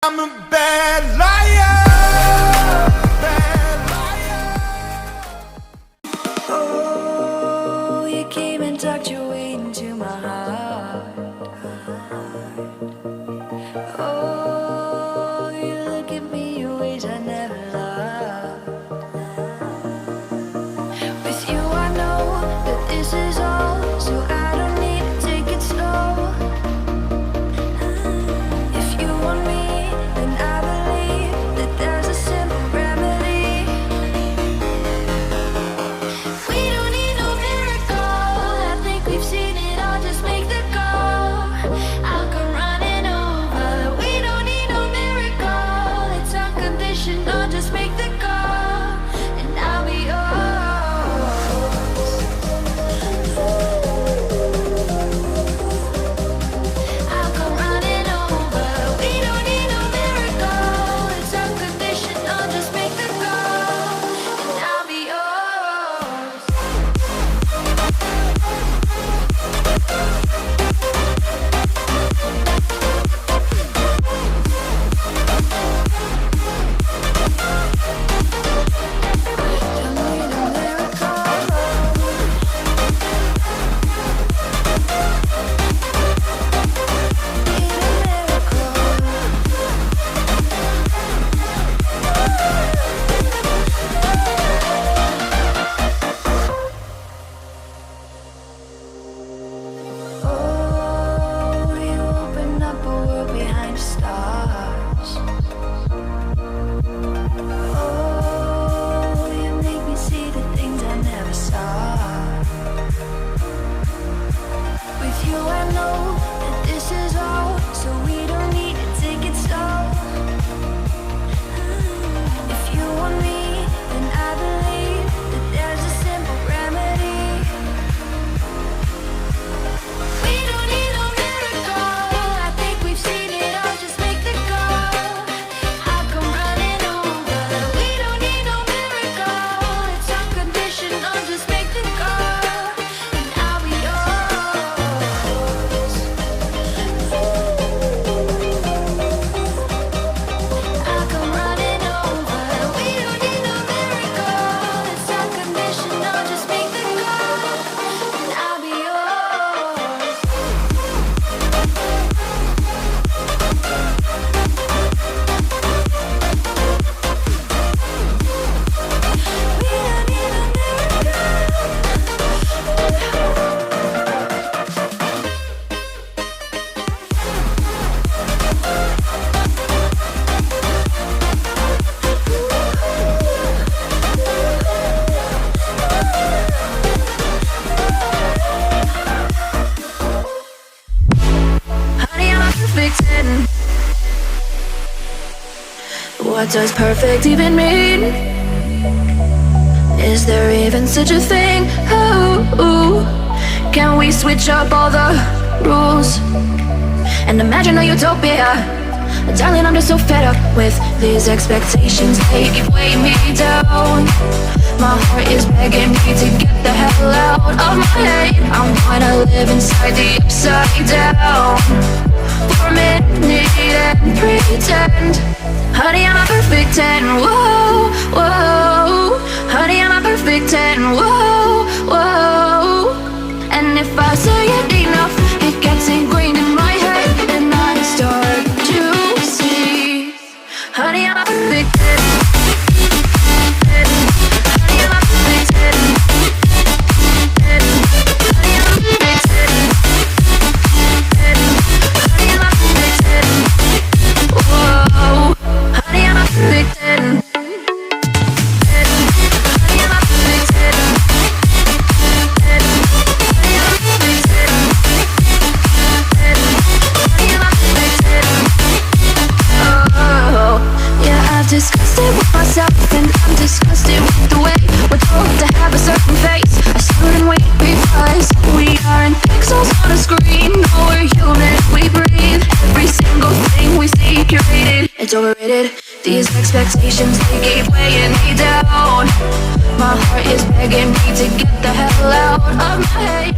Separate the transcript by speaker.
Speaker 1: I'm a bad liar, bad liar.
Speaker 2: Oh, you came and tucked your way into my heart. Oh, you look at me in ways I never loved. With you I know that this is all, so I don't need to take it slow. If you want me, then I believe that there's a simple remedy. We don't need no miracle, I think we've seen it all, just make the call. I'll come running over. We don't need no miracle, it's unconditional, just make the call, and I'll be yours. I'll come running over. We don't need no miracle, it's unconditional, just make the call, and I'll be yours. Don't need a miracle. Need a Oh, you open up a world behind the stars. Oh, you make me see the things I never saw. With you I know that this is all, so we don't need to take it slow. If you want me, then I believe that there's a simple remedy. We don't need no miracle, I think we've seen it all, just make the call. I'll come running over. We don't need no miracle, it's unconditional, just make the call, and I'll be yours. I'll come running over. We don't need no miracle, it's unconditional, just make the call, and I'll be yours. We don't need a Honey, I'm a perfect 10. What does perfect even mean? Is there even such a thing? Oh, can we switch up all the rules and imagine a utopia? Darling, I'm just so fed up with these expectations. They keep weighing me down. My heart is begging me to get the hell out of my head. I'm gonna live inside the upside down for a minute and pretend. Honey, I'm a perfect 10. Whoa, whoa. Honey, I'm a perfect 10. Whoa, whoa. And if I say it enough, it gets ingrained in my head, and I start to see. Honey, I'm a perfect 10. Honey, I'm a perfect 10. Honey, I'm a perfect 10. Honey, I'm a perfect 10. Whoa. Honey, I'm a perfect 10. Honey, I'm a perfect 10. Honey, I'm a perfect 10. Honey, I'm a perfect 10. Oh, yeah, I've discussed it with myself, and I'm disgusted with the way we're told to have a certain face. I stood and wait because we aren't pixels on a screen. No, we're human, we breathe. Every single thing we see curated, it's overrated. These expectations, they keep weighing me down. My heart is begging me to get the hell out of my head.